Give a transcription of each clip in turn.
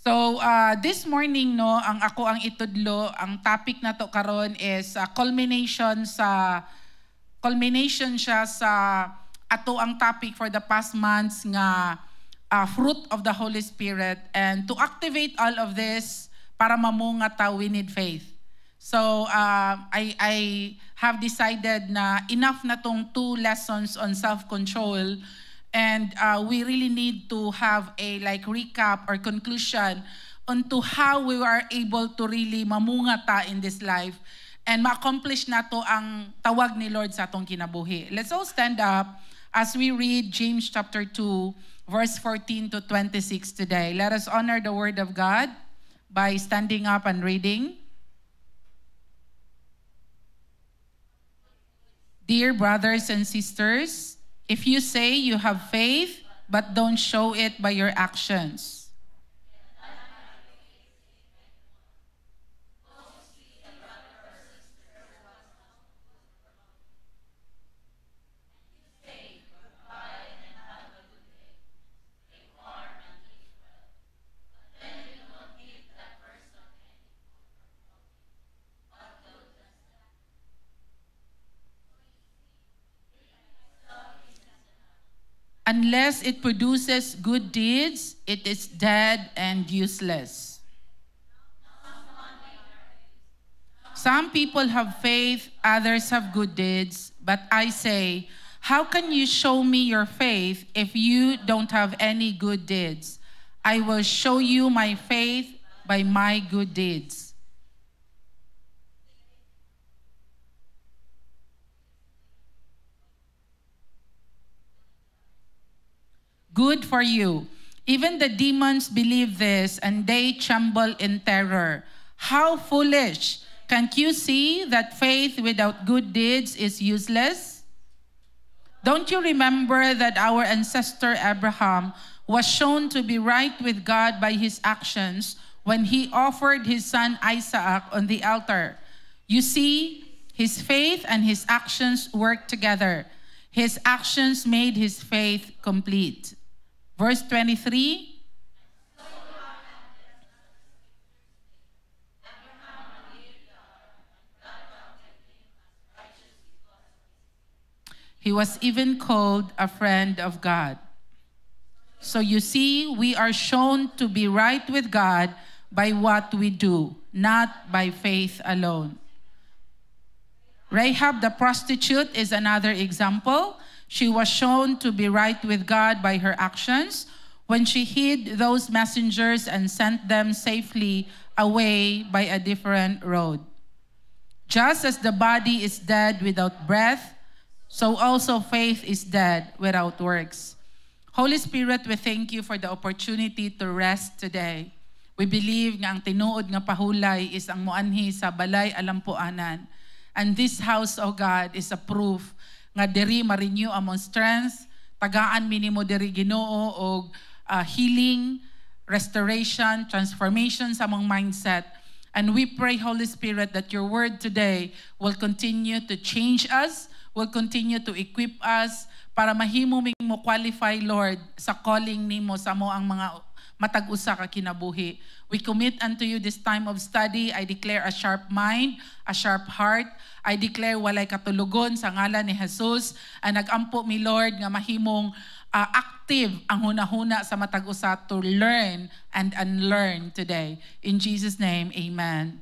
So this morning no, ang itudlo, ang topic na to karon is culmination siya sa ato ang topic for the past months nga fruit of the Holy Spirit, and to activate all of this para mamunga ta, we need faith. So I have decided na enough na tong 2 lessons on self-control. And we really need to have a recap or conclusion onto how we are able to really mamungata in this life and ma-accomplish na to ang tawag ni Lord sa atong kinabuhi. Let's all stand up as we read James chapter 2, verse 14 to 26 today. Let us honor the word of God by standing up and reading. Dear brothers and sisters, if you say you have faith, but don't show it by your actions, unless it produces good deeds, it is dead and useless. Some people have faith, others have good deeds, but I say, how can you show me your faith if you don't have any good deeds? I will show you my faith by my good deeds. Good for you. Even the demons believe this, and they tremble in terror. How foolish! Can't you see that faith without good deeds is useless? Don't you remember that our ancestor Abraham was shown to be right with God by his actions when he offered his son Isaac on the altar? You see, his faith and his actions worked together. His actions made his faith complete. Verse 23. He was even called a friend of God. So you see, we are shown to be right with God by what we do, not by faith alone. Rahab the prostitute is another example. She was shown to be right with God by her actions when she hid those messengers and sent them safely away by a different road. Just as the body is dead without breath, so also faith is dead without works. Holy Spirit, we thank you for the opportunity to rest today. We believe nga ang tinuod nga pahulay is ang muanhi sa balay alampuanan. And this house, O God, is a proof nga diri ma-renew among strength, tagaan minimo diri Ginoo og healing, restoration, transformation sa among mindset. And we pray, Holy Spirit, that your word today will continue to change us, will continue to equip us para mahimo mo qualify, Lord, sa calling nimo sa mo ang mga matag-usa ka kinabuhi. We commit unto you this time of study. I declare a sharp mind, a sharp heart. I declare walay katulugon sa ngalan ni Jesus. And nag-ampo mi, Lord, nga mahimong active ang hunahuna sa matag-usa to learn and unlearn today. In Jesus' name, amen.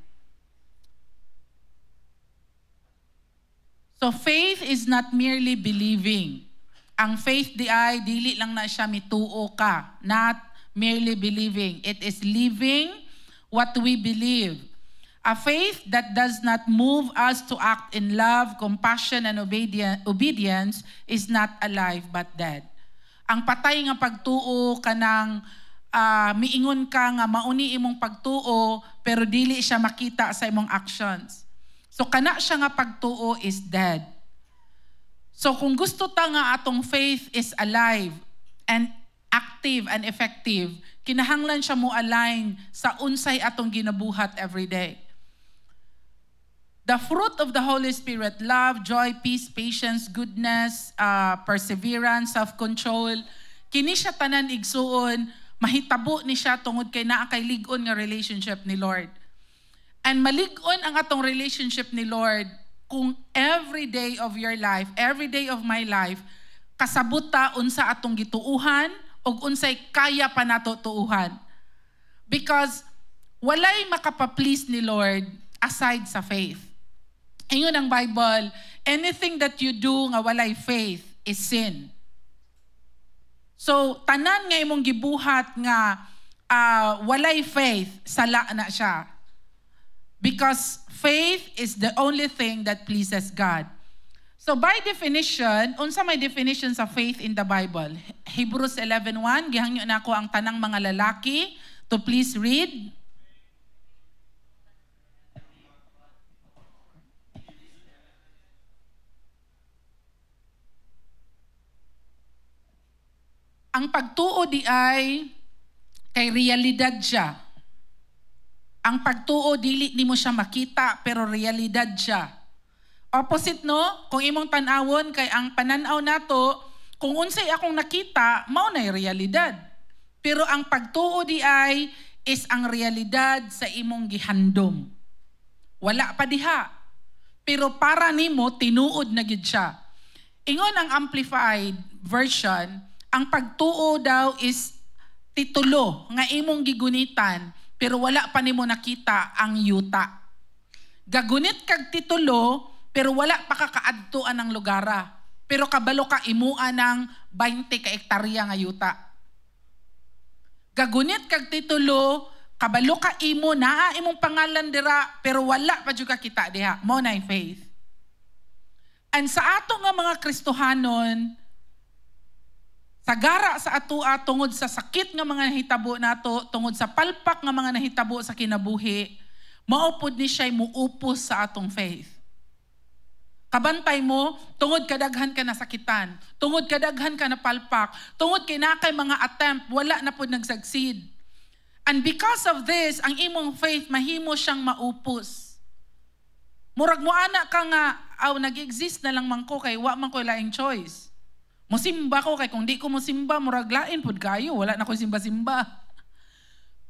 So faith is not merely believing. Ang faith dili lang na siya mituo ka, not merely believing. It is living what we believe. A faith that does not move us to act in love, compassion, and obedience is not alive but dead. Ang patay nga pagtuo kanang miingon ka nga mauni imong pagtuo pero dili siya makita sa imong actions. So kana siya nga pagtuo is dead. So kung gusto ta nga atong faith is alive and active and effective, kinahanglan siya mo align sa unsay atong ginabuhat every day. The fruit of the Holy Spirit, love, joy, peace, patience, goodness, perseverance, self-control, kini siya tanan igsuon mahitabo ni siya tungod kay naa kay lig-on nga relationship ni Lord. And malig-on ang atong relationship ni Lord kung every day of your life, every day of my life, kasabot ta unsa atong gituuhan o unsay kaya pa nato tuuhan. Because walay makapaplease ni Lord aside sa faith. Ingon ang Bible, anything that you do nga walay faith is sin. So, tanan nga imong gibuhat nga walay faith, sala na siya. Because faith is the only thing that pleases God. So by definition, unsa may definition sa faith in the Bible? Hebrews 11:1, gihangyo na ako ang tanang mga lalaki to please read. Ang pagtuo di ay kay realidad siya. Ang pagtuo dili nimo siya makita pero realidad siya. Opposite no, kung imong tan-awon kay ang pananaw nato, kung unsay akong nakita, mao nay realidad. Pero ang pagtuo di ay is ang realidad sa imong gihandom. Wala pa diha. Pero para nimo tinuod na gid siya. Ingon ang amplified version, ang pagtuo daw is titulo nga imong gigunitan pero wala pa nimo nakita ang yuta. Gagunit kag titulo pero wala pa kakaadtuan ng lugara. Pero kabalo ka imuan ng 20 ka ektarya nga yuta. Gagunit kag titulo, kabalo ka imo naa imong pangalan dira pero wala pa jud ka kita diha. Mao nay faith. And sa ato nga mga Kristohanon, sagara sa atua tungod sa sakit nga mga nahitabo nato, tungod sa palpak nga mga nahitabo sa kinabuhi, maupod ni siya'y muupos sa atong faith. Kabantay mo, tungod kadaghan ka nasakitan, tungod kadaghan ka na palpak, tungod kay nakay mga attempt, wala na po nag-succeed. And because of this, ang imong faith, mahimo siyang maupos. Murag mo ana ka nga, nag-exist na lang man ko kay wa man ko laing choice. Musimba ko kay kung di ko musimba, murag lain pud kayo, wala na ko simba-simba.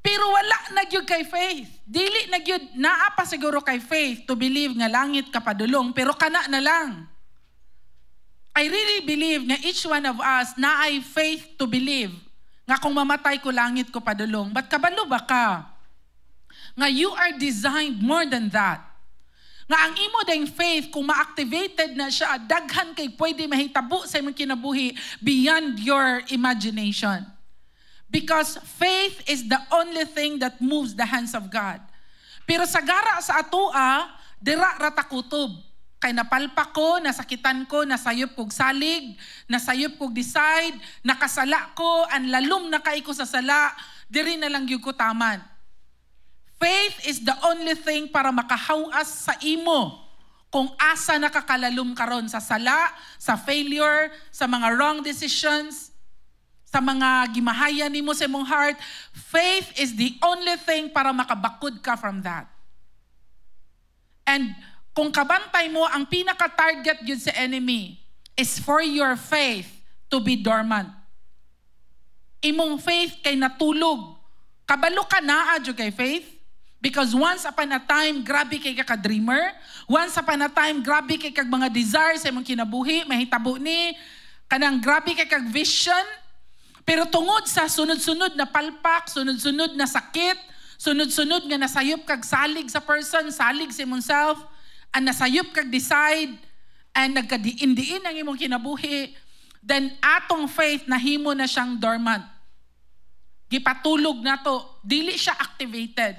Pero wala na gyud kay faith. Dili na gyud naa pa siguro kay faith to believe nga langit ka padulong, pero kana na lang. I really believe nga each one of us na ay faith to believe nga kung mamatay ko langit ko padulong. But kabalo ba ka? Nga you are designed more than that. Nga ang imo ding faith kung ma-activated na siya, daghan kay pwede mahitabo sa imong kinabuhi beyond your imagination. Because faith is the only thing that moves the hands of God. Pero sagara sa atua, dira rata kutob. Kay napalpak ko, nasakitan ko, nasayop kog salig, nasayop kog decide, nakasala ko, anlalom na kay ko sa sala, diri na lang gyud ko taman. Faith is the only thing para makahawas sa imo kung asa nakakalalom karon sa sala, sa failure, sa mga wrong decisions, sa mga gimahaya nimo sa imong heart. Faith is the only thing para makabakod ka from that. And kung kabantay mo, ang pinaka-target yun sa enemy is for your faith to be dormant. Imong faith kay natulog. Kabalo ka naa jud kay faith. Because once upon a time, grabe kay ka-dreamer. Once upon a time, grabe kay kag mga desires sa imong kinabuhi. Mahitabo ni, kanang grabe kay kag vision. Pero tungod sa sunod-sunod na palpak, sunod-sunod na sakit, sunod-sunod nga nasayop kag salig sa person, salig sa imong self, and nasayop kag decide, and nagkadiin-diin ang imong kinabuhi, then atong faith nahimo na siyang dormant. Gipatulog na to, dili siya activated.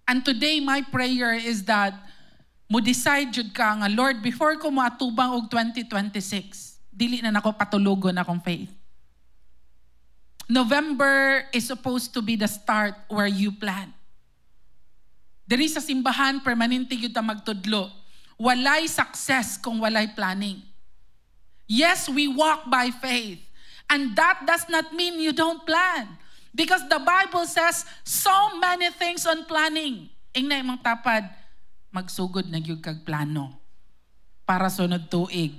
And today, my prayer is that mo decide jud ka nga, Lord, before ko mo atubang og 2026, dili na nako patulogon akong faith. November is supposed to be the start where you plan. Diri sa simbahan, permanente yun ta magtudlo. Walay success kung walay planning. Yes, we walk by faith. And that does not mean you don't plan. Because the Bible says so many things on planning. Ingna imong tapad, magsugod na gyud kag plano para sunod tuig.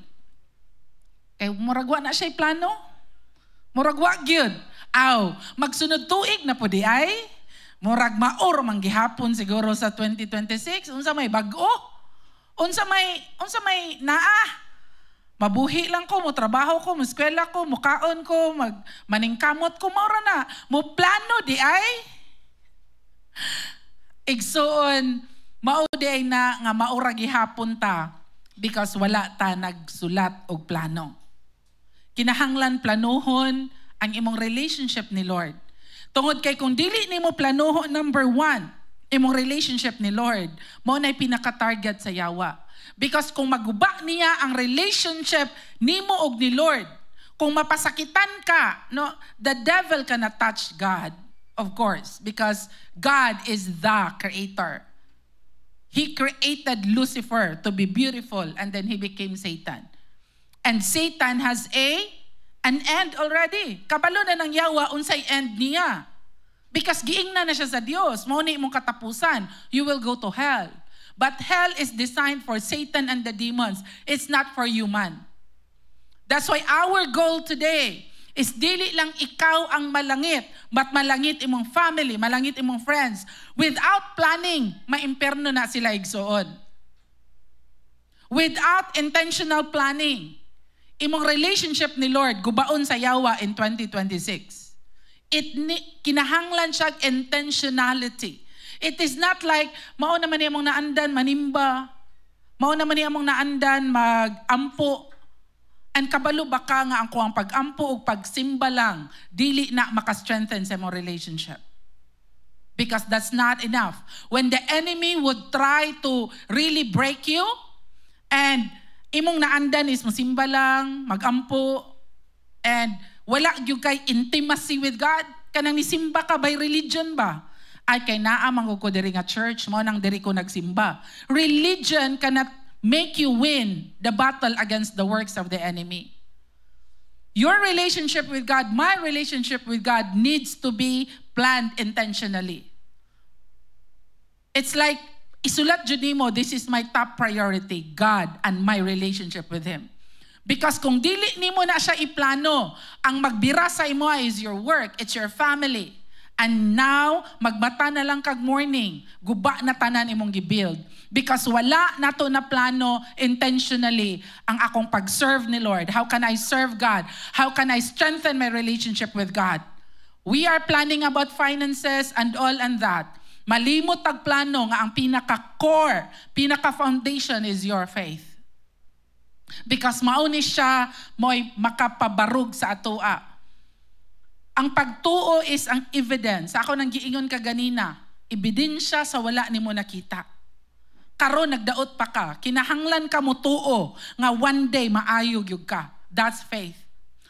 Kay muragwa na siya plano. Muragwa gyud. magsunod tuig na po di ay. Murag maor manggihapon siguro sa 2026. Unsa may bag-o? Unsa may naa? Mabuhi lang ko, mo trabaho ko, mo eskwela ko, mo kaon ko, maningkamot ko, maura na. Mo plano di ay. Igsoon, mao di ay na nga maura gihapon ta because wala ta nagsulat og plano. Kinahanglan planuhon ang imong relationship ni Lord. Tungod kay kung dili nimo planuhon, number 1, imong relationship ni Lord, mao na'y pinaka-target sa yawa. Because kung maguba niya ang relationship nimo og ni Lord, kung mapasakitan ka, no, the devil cannot touch God, of course, because God is the creator. He created Lucifer to be beautiful and then he became Satan. And Satan has an end already. Kabalo na ng yawa, unsay end niya. Because giingna na siya sa Dios, mao ni imong katapusan, you will go to hell. But hell is designed for Satan and the demons. It's not for human. That's why our goal today is dili lang ikaw ang malangit, but malangit imong family, malangit imong friends. Without planning, maimperno na sila igsoon. Without intentional planning, imong relationship ni Lord gubaon sa yawa in 2026. Kinahanglan siya intentionality. It is not like, mao naman niya mong naandan, manimba. Mao naman niya mong naandan, mag-ampo. And kabalo baka nga ang kuwang pag-ampo o pagsimba lang, dili na maka-strengthen sa mong relationship. Because that's not enough. When the enemy would try to really break you, and imong naandan is masimba lang, mag-ampo, and wala yung kay intimacy with God, kanang nisimba ka by religion ba? Ay kay naa manggod ko diri nga church, mo nang diri ko nagsimba. Religion cannot make you win the battle against the works of the enemy. Your relationship with God, my relationship with God needs to be planned intentionally. It's like, isulat jud nimo, this is my top priority, God and my relationship with Him. Because kung dili nimo na siya iplano, ang magbira sa imo is your work, it's your family. And now, magbata na lang kag morning, guba na tanan imong gibuild. Because wala nato na plano intentionally ang akong pag-serve ni Lord. How can I serve God? How can I strengthen my relationship with God? We are planning about finances and all and that. Malimot tag plano nga ang pinaka-core, pinaka-foundation is your faith. Because mauni siya mo'y makapabarug sa atoa. Ang pagtuo is ang evidence. Ako nang giingon ka ganina, ebidensya sa wala nimo nakita. Karon nagdaot pa ka, kinahanglan ka mo tuo nga one day maayog yug ka. That's faith.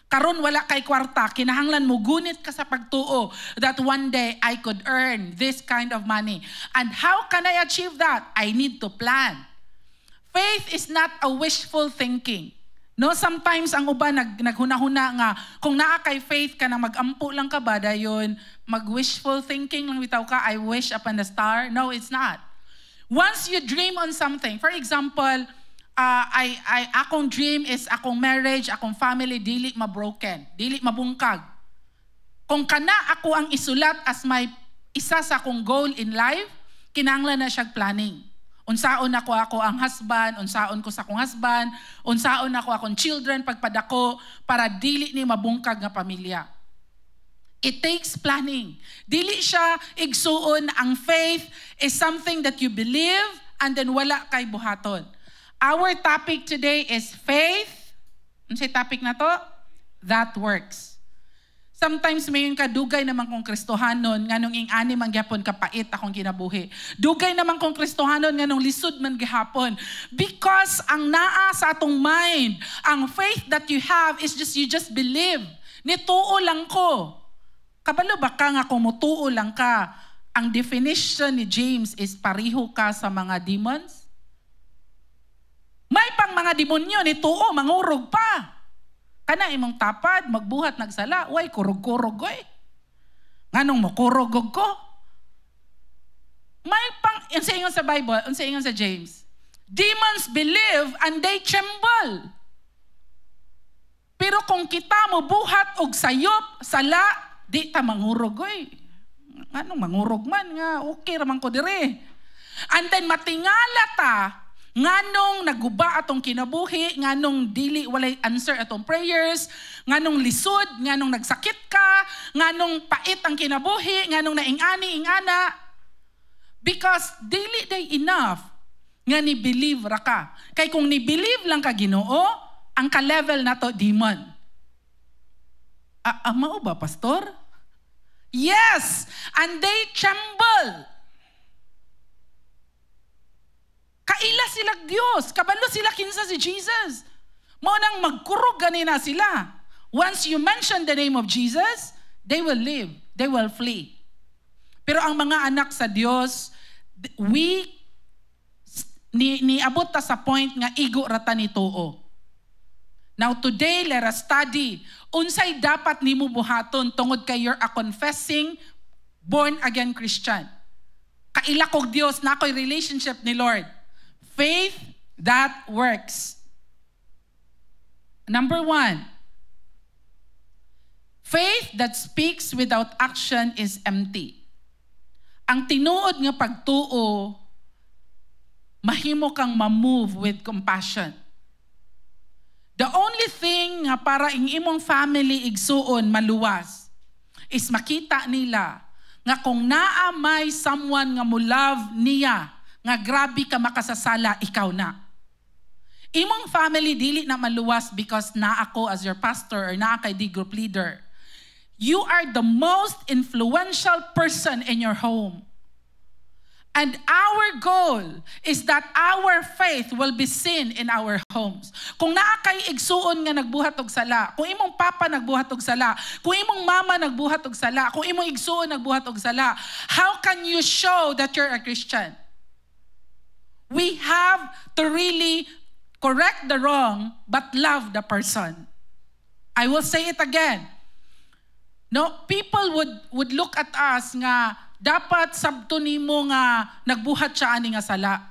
Karon wala kay kwarta, kinahanglan mo gunit ka sa pagtuo that one day I could earn this kind of money. And how can I achieve that? I need to plan. Faith is not a wishful thinking. No, sometimes ang uban naghuna-huna nga kung naa kay faith ka na mag-ampo lang ka ba dayon mag-wishful thinking lang bitaw ka, I wish upon the star. No, it's not. Once you dream on something, for example, akong dream is akong marriage, akong family dili mabroken, dili mabungkag. Kung kana ako ang isulat as my isa sa akong goal in life, kinahanglan na siya planning. Unsaon ako ang husband, unsaon ko sa akong husband, unsaon ako akong children pagpadako para dili ni mabungkag nga pamilya. It takes planning. Dili siya igsuon, ang faith is something that you believe and then wala kay buhaton. Our topic today is faith. Unsay topic na to? That works. Sometimes mayon ka dugay naman kong Kristohanon nganong ing-ani man gyapon kapait akong kinabuhi. Dugay naman kong Kristohanon nganong lisod man gihapon. Because ang naa sa atong mind, ang faith that you have is you just believe. Nituo lang ko. Kabalo ba ka nga kung mutuo lang ka, ang definition ni James is pariho ka sa mga demons? May pang mga demonyo nituo, mangurog pa. Kana imong tapad, magbuhat, nagsala, way, kurog-kurog oy. Nganong mo, kurogog ko? May pang, yun sa ingon sa Bible, yun sa ingon sa James, demons believe and they tremble. Pero kung kita mo buhat og sayop, sala, di ta mangurog oy. Anong mangurog man nga okay raman ko dire. And then matingala ta nganong naguba atong kinabuhi, nganong dili walay answer atong prayers, nganong lisod, nganong nagsakit ka, nganong pait ang kinabuhi, nganong naingani ingana. Because dili day enough nga ni-believe ra ka. Kay kung ni-believe lang ka Ginoo, ang ka-level na to demon. Mao ba, pastor? Yes! And they tremble. Kaila sila Diyos. Kabalo sila kinsa si Jesus. Mao nang magkurog ganina sila. Once you mention the name of Jesus, they will leave. They will flee. Pero ang mga anak sa Diyos, niabot ta sa point nga igo rata ni tuo. Now today, let us study. Unsay dapat nimo buhaton tungod kay you're a confessing, born-again Christian. Kaila kog Diyos na ako'y relationship ni Lord. Faith that works. Number 1, faith that speaks without action is empty. Ang tinuod nga pagtuo, mahimo kang ma-move with compassion. The only thing nga para ing imong family igsuon maluwas is makita nila nga kung naa may someone nga mo love niya, nga grabe ka makasasala, ikaw na. Imong family dili na maluwas because naa ako as your pastor or naa kay di group leader. You are the most influential person in your home. And our goal is that our faith will be seen in our homes. Kung naa kay igsuon nga nagbuhat og sala, kung imong papa nagbuhat og sala, kung imong mama nagbuhat og sala, kung imong igsuon nagbuhat og sala, how can you show that you're a Christian? We have to really correct the wrong but love the person. I will say it again. No, people would look at us nga dapat sabto nimo nga nagbuhat siya ani nga sala.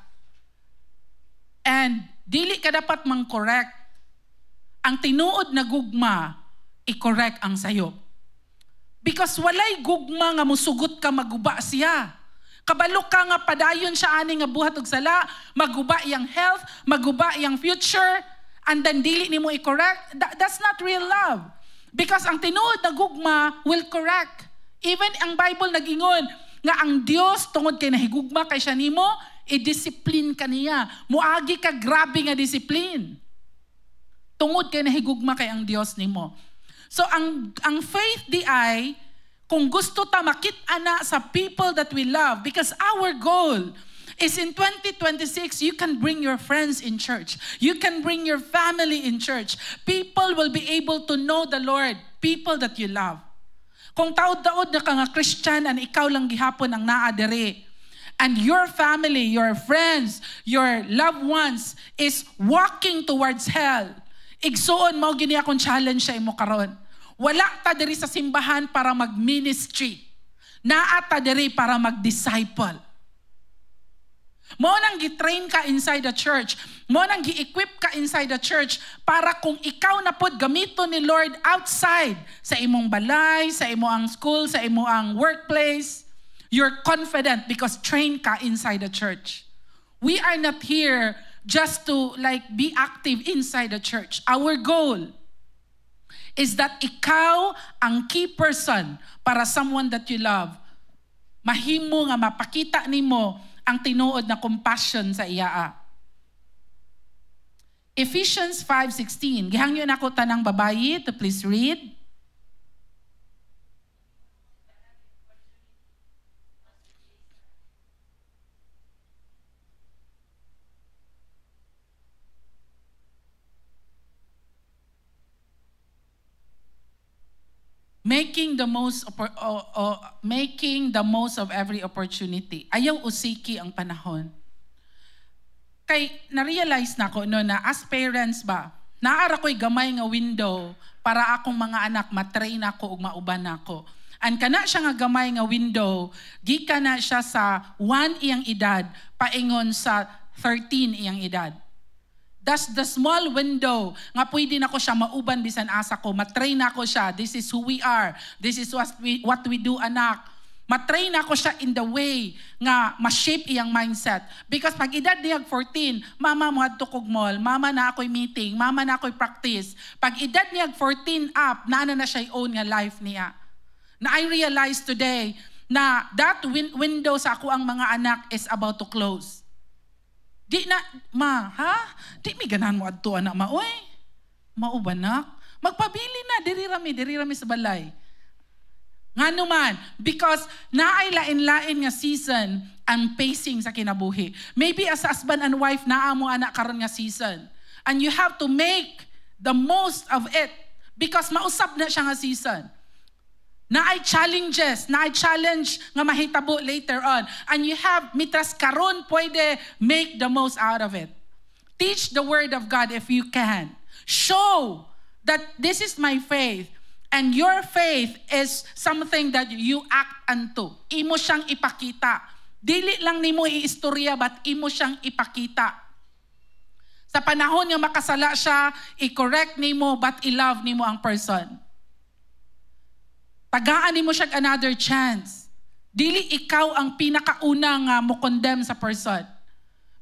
And dili ka dapat mang-correct. Ang tinuod na gugma, i-correct ang sayo. Because walay gugma nga musugot ka maguba siya. Kabalo ka nga padayon siya ani nga buhat og sala, maguba iyang health, maguba iyang future, and then dili nimo i-correct. That's not real love. Because ang tinuod na gugma will correct. Even ang Bible nag-ingon nga ang Dios tungod kay nahigugma kay siya nimo, i-discipline ka niya. Muagi ka grabe nga discipline. Tungod kay nahigugma kay ang Dios nimo. So ang faith di ay kung gusto ta makita na sa people that we love, because our goal is in 2026, you can bring your friends in church. You can bring your family in church. People will be able to know the Lord, people that you love. Kung taod-taod na ka nga Christian and ikaw lang gihapon ang naadere, and your family, your friends, your loved ones is walking towards hell, igsuon mo gini akong challenge sa imo karon. Wala ta diri sa simbahan para mag-ministry. Naa ta diri para mag-disciple. Mo nang gi-train ka inside the church. Mo nang gi-equip ka inside the church para kung ikaw na pod gamito ni Lord outside sa imong balay, sa imong school, sa imong workplace, you're confident because train ka inside the church. We are not here just to be active inside the church. Our goal is that ikaw ang key person para someone that you love. Mahimo nga mapakita nimo ang tinuod na compassion sa iyaa. Ephesians 5:16. Gihangyo na ko tanang babayi to please read. Making the most of every opportunity. Ayaw usiki ang panahon. Kay na-realize na ko na as parents ba, naara ko'y gamay nga window para akong mga anak matrain ako ug mauban nako. And kana siya nga gamay nga window, gikan na siya sa 1 iyang edad paingon sa 13 iyang edad. That's the small window nga pwede na ko siya mauban bisan asa ko. Matrain na ko siya. This is who we are. This is what we do, anak. Matrain na ko siya in the way nga ma-shape iyang mindset. Because pag edad niya 14, mama mo hadto kog mall, mama na ako'y meeting, mama na ako'y practice. Pag edad niya 14 up, naana na siya own nga life niya. Na I realize today na that window sa ako ang mga anak is about to close. Di na, Di mi ganahan mo adto anak ma, oy. Maubanak. Magpabili na, diri rami sa balay. Nga naman, because naay lain-lain nga season ang pacing sa kinabuhi. Maybe as husband and wife, naa mo anak karon nga season. And you have to make the most of it because mausap na siya nga season. Naay challenges, naay challenge nga mahitabo later on. And you have, mitras karon, pwede make the most out of it. Teach the word of God if you can. Show that this is my faith. And your faith is something that you act unto. Imo siyang ipakita. Dili lang nimo iistorya, but imo siyang ipakita. Sa panahon nga makasala siya, i-correct nimo, but i-love nimo ang person. Tagaan mo siya another chance. Dili ikaw ang pinakaunang mo condemn sa person.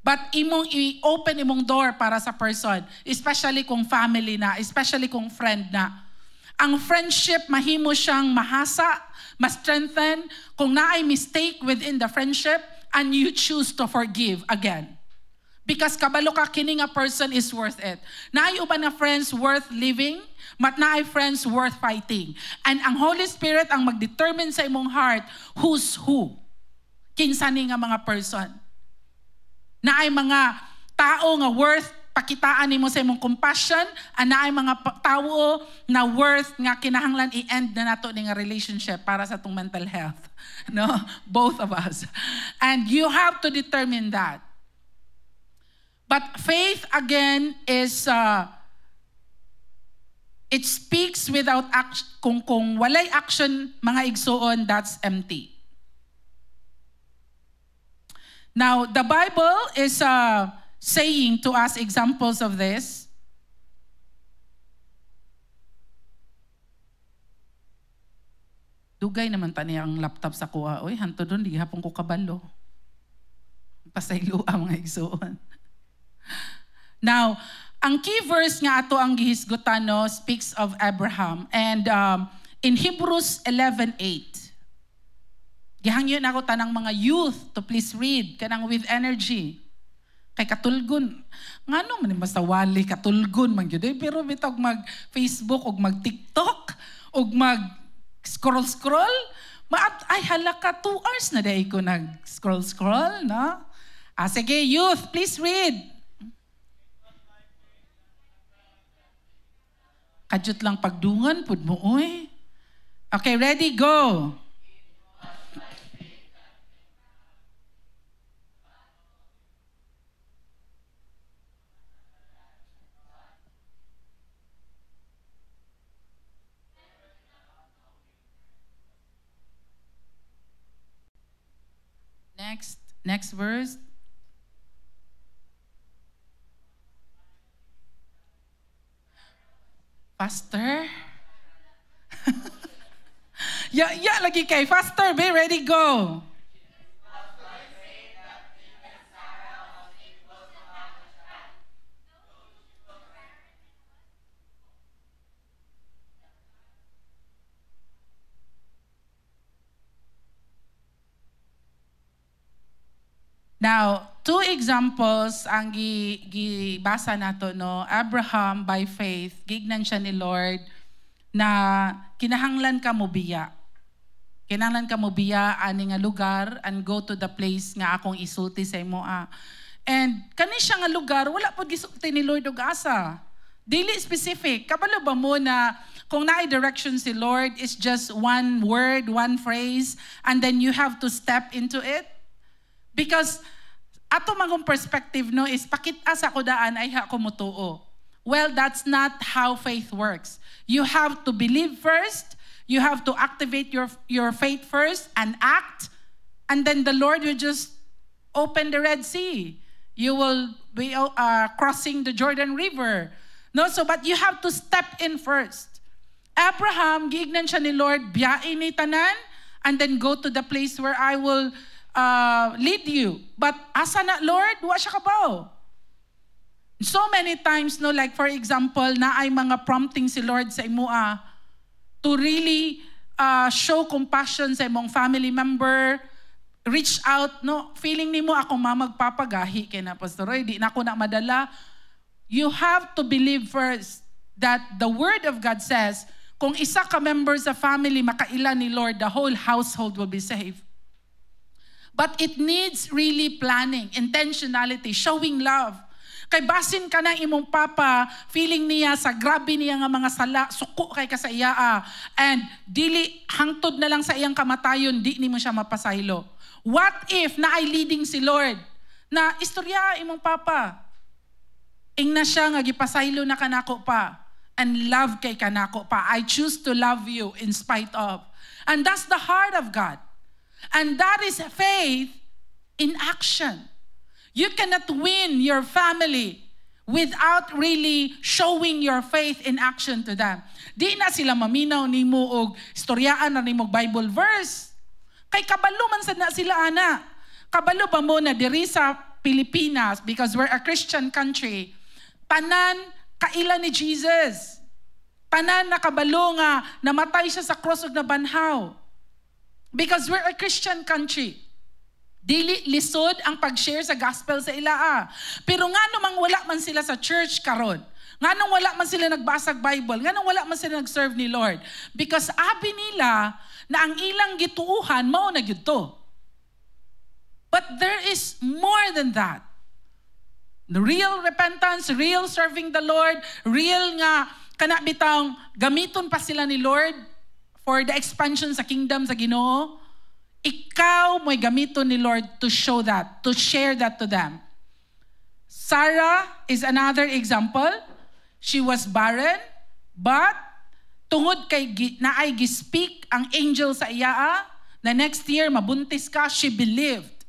But imong i-open imong door para sa person. Especially kung family na, especially kung friend na. Ang friendship, mahimo siyang mahasa, ma-strengthen kung naay mistake within the friendship and you choose to forgive again. Because kabalo ka, kini nga person is worth it. Naay uban na friends worth living, mat naay friends worth fighting. And ang Holy Spirit ang mag-determine sa imong heart who's who. Kinsa ni nga mga person. Naay mga tao nga worth pakitaan nimo sa imong compassion, and naay mga tao na worth nga kinahanglan i-end na nato ning relationship para sa tong mental health. No? Both of us. And you have to determine that. But faith again is it speaks without action. Kung walay action, mga igsoon, that's empty. Now, the Bible is saying to us examples of this. Dugay naman tani ang laptop sa kuha. Oy, hanto doon, di hapon ko kabalo. Pasaylo ang mga igsoon. Now, ang key verse nga ato ang gihisgutan no, speaks of Abraham. And in Hebrews 11:8, gihangyo na ako tanang mga youth to please read, kanang with energy. Kay katulgon. Nga no, basta wali, katulgon man yun. Pero bitog mag-Facebook, o mag-TikTok, o mag-scroll-scroll, ay halaka, 2 hours na dahi ko nag-scroll-scroll, no? Sige, youth, please read. Kadyot lang pagdungan, pud mo, oy. Okay, ready, go. Next verse. Faster. yeah, lagi kay. Faster, be ready, go. Now, 2 examples ang gibasa nato no. Abraham by faith, gignan siya ni Lord na kinahanglan ka mo biya. Kinahanglan ka mo biya ani nga lugar and go to the place nga akong isulti sa imo. And kani siya nga lugar wala pud gisulti ni Lord og asa. Dili specific. Kabalo ba mo na kung naay direction si Lord is just one word, one phrase, and then you have to step into it? Because ato magong perspective no is pakita sa kudaan ay ha ko mutuo. Well, that's not how faith works. You have to believe first, you have to activate your faith first and act, and then the Lord will just open the Red Sea. you will be crossing the Jordan River. No, so but you have to step in first. Abraham, giignan siya ni Lord, biyain ni tanan, and then go to the place where I will lead you. But asa na, Lord? Wa siya kabaw. So many times, no, like for example, na ay mga prompting si Lord sa imua to really show compassion sa imong family member, reach out, no, feeling nimo ako mamagpapagahi kay na Pastor Roy, di na ako na madala. You have to believe first that the Word of God says, kung isa ka member sa family makaila ni Lord, the whole household will be saved. But it needs really planning, intentionality, showing love. Kay basin ka na imong papa, feeling niya sa grabe niya nga mga sala, suko kay ka sa iya, and dili hangtod na lang sa iyang kamatayon, di ni mo siya mapasaylo. What if na ay leading si Lord na istorya imong papa? Ingna siya nga gipasaylo na kanako pa, and love kay kanako pa. I choose to love you in spite of. And that's the heart of God. And that is faith in action. You cannot win your family without really showing your faith in action to them. Di na sila maminaw ni mo og istoryaan na ni mo Bible verse. Kay kabalo man sad na sila ana. Kabalo pa mo na diri sa Pilipinas, because we're a Christian country, tanan kaila ni Jesus. Tanan nakabalo nga namatay siya sa cross ug nabanhaw. Because we're a Christian country. Dili lisod ang pag-share sa gospel sa ilaa. Pero nga namang wala man sila sa church karon. Nga nung wala man sila nagbasag Bible. Nga nung wala man sila nag-serve ni Lord. Because abi nila na ang ilang gituuhan mao na gyud to. But there is more than that. The real repentance, real serving the Lord, real nga kana bitang gamiton pa sila ni Lord for the expansion sa kingdom sa Ginoo. Ikaw mo'y gamiton ni Lord to show that, to share that to them. Sarah is another example. She was barren, but tungod kay naay gi-speak ang angel sa iya, na next year mabuntis ka, she believed.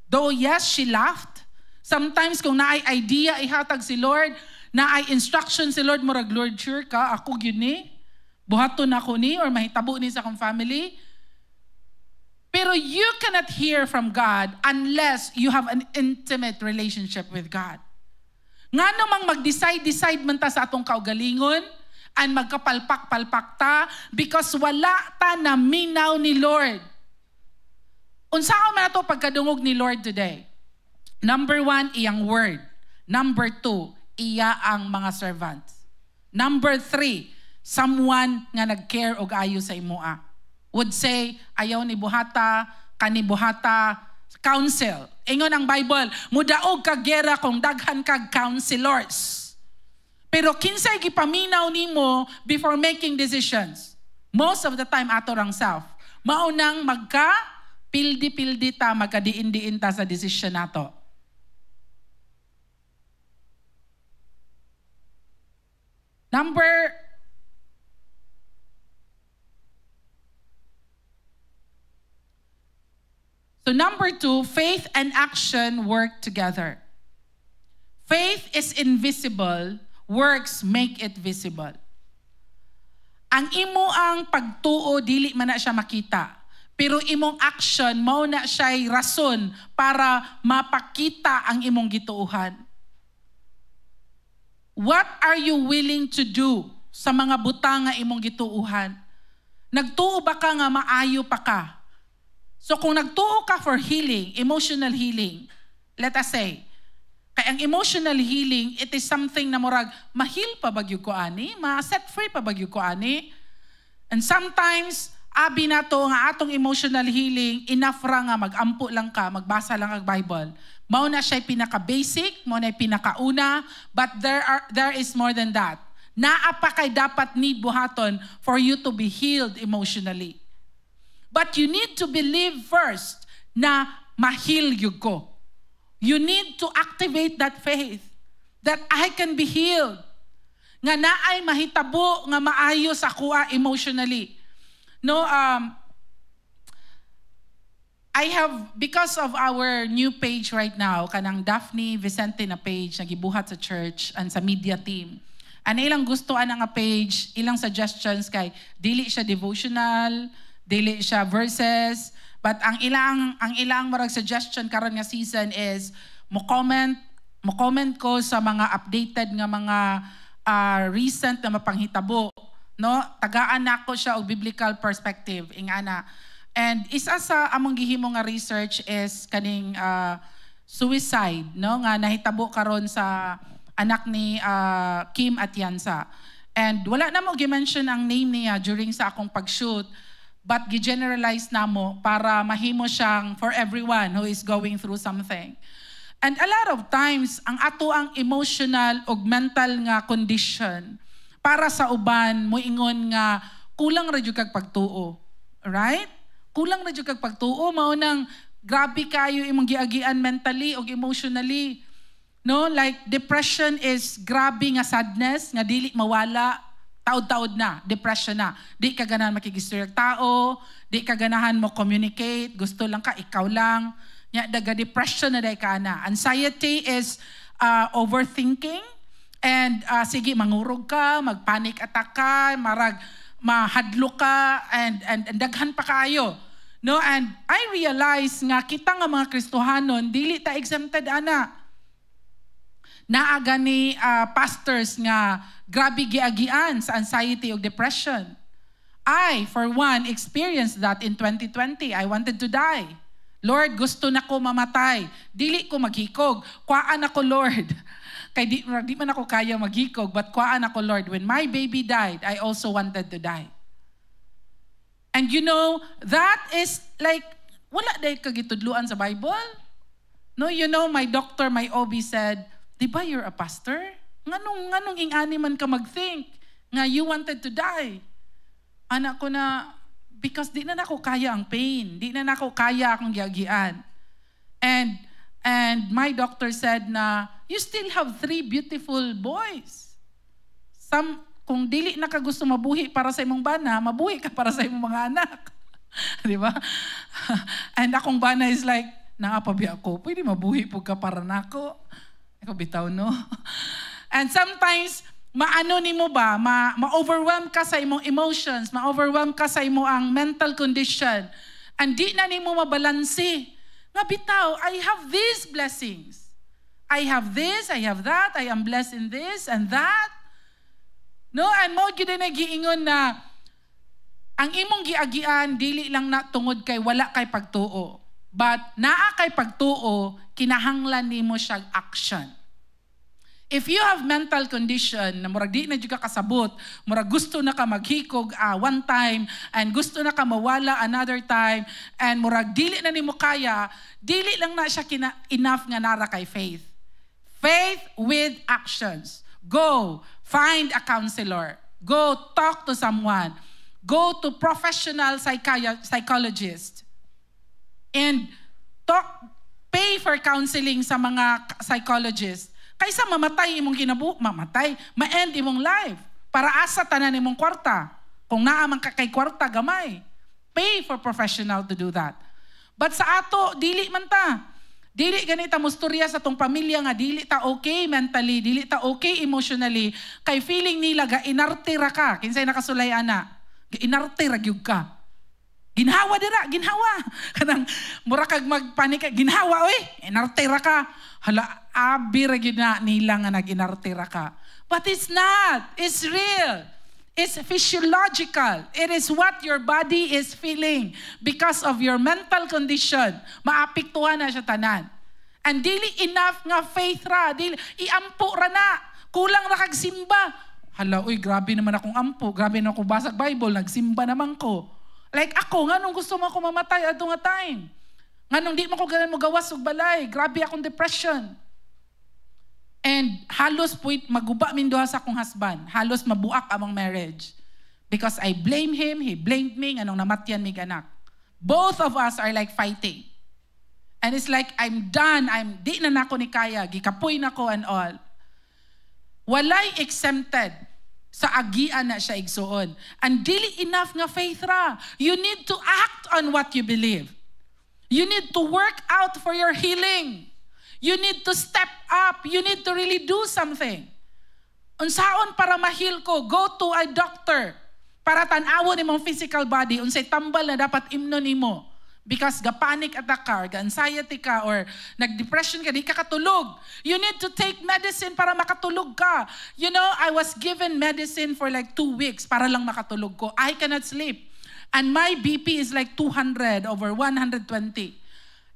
Though yes, she laughed. Sometimes kung naay idea ihatag si Lord, naay instruction si Lord, murag, Lord, sure ka, ako yun ni, buhaton ako ni, or mahitabo ni sa akong family. Pero you cannot hear from God unless you have an intimate relationship with God. Nga namang mag-decide man ta sa atong kaugalingon, and magkapalpak-palpak ta, because wala ta na minaw ni Lord. Unsaon man ato pagkadungog ni Lord today? Number 1, iyang word. Number 2, iya ang mga servants. Number 3, someone nga nag-care og ayo sa imoa. Would say, ayaw ni buhata, kanibuhata, counsel. Ingon ang Bible, mudaog kag gera kung daghan kag counselors. Pero kinsay gipaminaw nimo before making decisions? Most of the time ato rang self. Maunang pildi-pildi ta, magkadiin-diin ta sa decision nato. Number 2, faith and action work together. Faith is invisible, works make it visible. Ang imo ang pagtuo, dili man na siya makita. Pero imong action, mao na siya'y rason para mapakita ang imong gituuhan. What are you willing to do sa mga butang nga imong gituuhan? Nagtuo ba ka nga maayo pa ka? So kung nagtuo ka for healing, emotional healing, let us say, kaya ang emotional healing, it is something na murag, ma-heal pa bagyo ko ani, ma-set free pa bagyo ko ani. And sometimes, abi na to nga atong emotional healing, enough ra nga mag-ampo lang ka, magbasa lang ang Bible. Mao na siya'y pinaka-basic, mao na'y pinaka-una, but there is more than that. Naa pa kay dapat need buhaton for you to be healed emotionally. But you need to believe first na ma-heal you ko. You need to activate that faith that I can be healed. Nga naay mahitabo nga maayo sa kuha emotionally. No, I have, because of our new page right now, kanang Daphne Vicente na page, nagibuhat sa church and sa media team. Ano ilang gustoan nga page, ilang suggestions kay, dili siya devotional, dili siya verses, but ang ilang marag suggestion karon nga season is, mo comment ko sa mga updated nga mga recent na mapanghitabo, no? Tagaan nako siya og biblical perspective ingana. And isa sa among gihimo nga research is kaning suicide, no? Nga nahitabo karon sa anak ni Kim Atienza. And wala na mo gi-mention ang name niya during sa akong pag-shoot, but gi-generalize na mo para mahimo siyang for everyone who is going through something. And a lot of times, ang ato ang emotional o mental nga condition para sa uban, moingon nga kulang ra jud kag pagtuo. Right? Kulang ra jud kag pagtuo, mao nang grabe kayo imong giagian mentally o emotionally. No, like depression is grabe nga sadness nga dili mawala, taod-taod na, depression na. Di ka ganahan makigistorya tao, di ka ganahan mo communicate, gusto lang ka ikaw lang. Nya daga depression na day ka na. Anxiety is overthinking, and sige mangurog ka, magpanic attack ka, marag mahadlo ka, and daghan pa kaayo. No, and I realize nga kita nga mga Kristohanon dili ta exempted ana. Naaga ni pastors nga grabe giagian sa anxiety o depression. I, for one, experienced that in 2020. I wanted to die. Lord, gusto na ko mamatay. Dili ko maghikog. Kuhaan ako, Lord. Kay di man ako kaya maghikog, but kuhaan ako, Lord. When my baby died, I also wanted to die. And you know, that is like, wala day kagitudluan sa Bible. No, you know, my doctor, my OB said, di ba you're a pastor? Nganong ingani man ka mag-think nga you wanted to die? Anak ko na, because di na nako kaya ang pain. Di na nako kaya akong giagian. And my doctor said na, you still have 3 beautiful boys. Kung dili na ka gusto mabuhi para sa imong bana, mabuhi ka para sa imong mga anak. Di ba? And akong bana is like, naapabi ako, pwede mabuhi po ka para nako. Ikaw bitaw, no? And sometimes, maano ni mo ba, ma-overwhelm ka sa imong emotions, ma-overwhelm ka sa imong ang mental condition, and di na ni mo mabalansi. Nga bitaw, I have these blessings. I have this, I have that, I am blessed in this and that. No, and mo gyud na giingon na ang imong giagian dili lang na tungod kay wala kay pagtuo, but naa kay pagtuo kinahanglan nimo siya action. If you have mental condition na murag di na jud ka kasabot, murag gusto na ka maghikog one time and gusto na ka mawala another time, and murag dili na nimo kaya, dili lang na siya enough nga nara kay faith. Faith with actions. Go find a counselor. Go talk to someone. Go to professional psychologist. And pay for counseling sa mga psychologist. Kaysa mamatay imong ma-end imong life. Para asa tanan imong kwarta. Kung naamang kay kwarta, gamay. Pay for professional to do that. But sa ato, dili man ta. Dili ganita musturya sa tong pamilya nga dili ta okay mentally, dili ta okay emotionally, kay feeling nila ga inarte ra ka. Kinsay nakasulay ana? Ga inarte ra gyud ka. Ginhawa dira, ginhawa. Kanang mura kag magpanik, ginhawa oy, inarte ra ka. Hala, abi ra gyud na nila nga naginarte ra ka. But it's not. It's real. It's physiological. It is what your body is feeling because of your mental condition. Maapektuhan na siya tanan. And dili enough nga faith ra. Dili, iampo ra na. Kulang ra kag simba. Hala, uy, grabe naman akong ampo. Grabe na akong basag Bible. Nagsimba naman ko. Like ako, nganong gusto mo ako mamatay ato nga time? Nganong di mo ko ganan mo gawas og balay? Grabe akong depression. And halos puwit maguba min duha sa akong husband. Halos mabuak among marriage. Because I blame him, he blamed me, anong namatyan mig anak. Both of us are like fighting. And it's like, I'm done, di na nako ni kaya, gikapoy na ko and all. Walay exempted sa agian na siya igsuon. And dili enough nga faith ra. You need to act on what you believe. You need to work out for your healing. You need to step up. You need to really do something. Unsaon para ma-heal ko? Go to a doctor para tan-awon imong physical body. Unsay tambal na dapat imnon nimo. Because ga-panic attack ka, ga-anxiety ka, or nag-depression ka, di ka katulog. You need to take medicine para makatulog ka. You know, I was given medicine for like 2 weeks para lang makatulog ko. I cannot sleep. And my BP is like 200 over 120.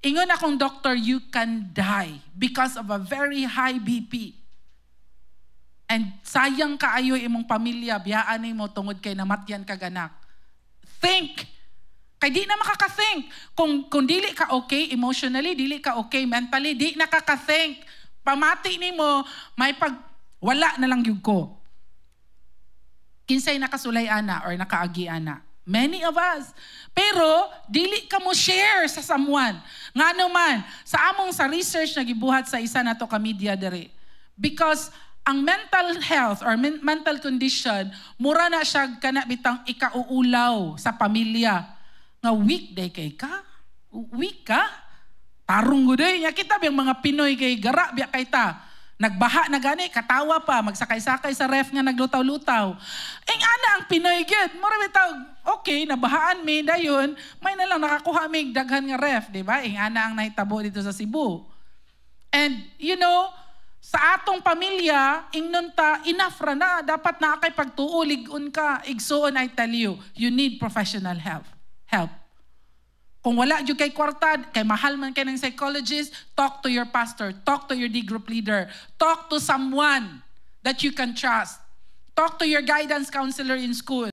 Ingon akong doctor, you can die because of a very high BP. And sayang kaayo imong pamilya, biyaan mo tungod kay namatyan ka ganak. Think. Kay di na makaka-think. Kung dili ka okay emotionally, dili ka okay mentally, di nakaka-think. Pamati ni mo, wala na lang yung ko. Kinsay nakasulay ana or nakaagi ana. Many of us. Pero, dili ka mo share sa someone. Nga naman, sa research na gibuhat sa isa na to ka media dere. Because, ang mental health or mental condition, mura na siya kanabitang ikauulaw sa pamilya. Nga weekday kay ka? Week ka? Tarong guday. Kita biyang mga Pinoy kay gara biya kay ta. Nagbaha na gani, katawa pa, magsakay-sakay sa ref nga naglutaw-lutaw. Ana ang Pinoy gyud. Mura bitaw, okay, nabahaan mi dayon, may na lang nakakuha mi daghan nga ref, di ba? Ana ang nahitabo dito sa Cebu. And you know, sa atong pamilya, ingnon ta, enough ra na, dapat na kay pagtuo, ligon ka, igsuon, I tell you, you need professional help. Kung wala dyan kay kwarta, kay mahal man kay ng psychologist, talk to your pastor, talk to your D group leader, talk to someone that you can trust. Talk to your guidance counselor in school.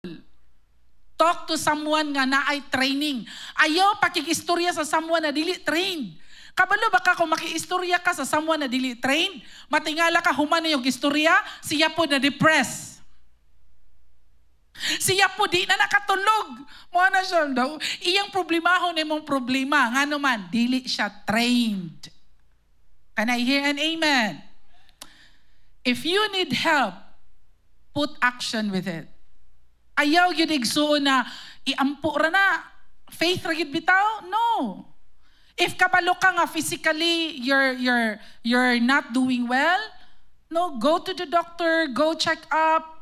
Talk to someone nga naay training. Ayaw pakikistorya sa someone na dili trained. Kabalo baka kung makiistorya ka sa someone na dili trained, matingala ka human na yung istorya, siya po na depressed. Siya po di na nakatulog. Mga na siya daw. Iyang problemahon na mong problema. Nga naman, dili siya trained. Can I hear an amen? If you need help, put action with it. Ayaw yun igsuon na, iampo ra na. Faith ra yun bitaw? No. If kabalo ka nga physically, you're not doing well, no, go to the doctor, go check up,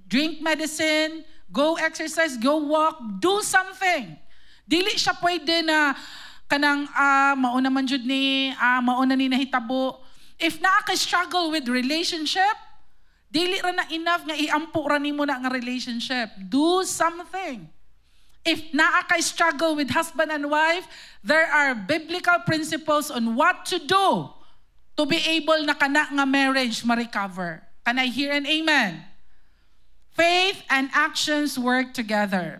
drink medicine, go exercise, go walk, do something. Dili siya pwede na kanang mauna man jud ni mauna ni nahitabo. If naa ka struggle with relationship, dili ra na enough nga iampo ra nimo na nga relationship. Do something. If naa ka struggle with husband and wife, there are biblical principles on what to do to be able na kana nga marriage ma-recover. Can I hear an amen? Faith and actions work together.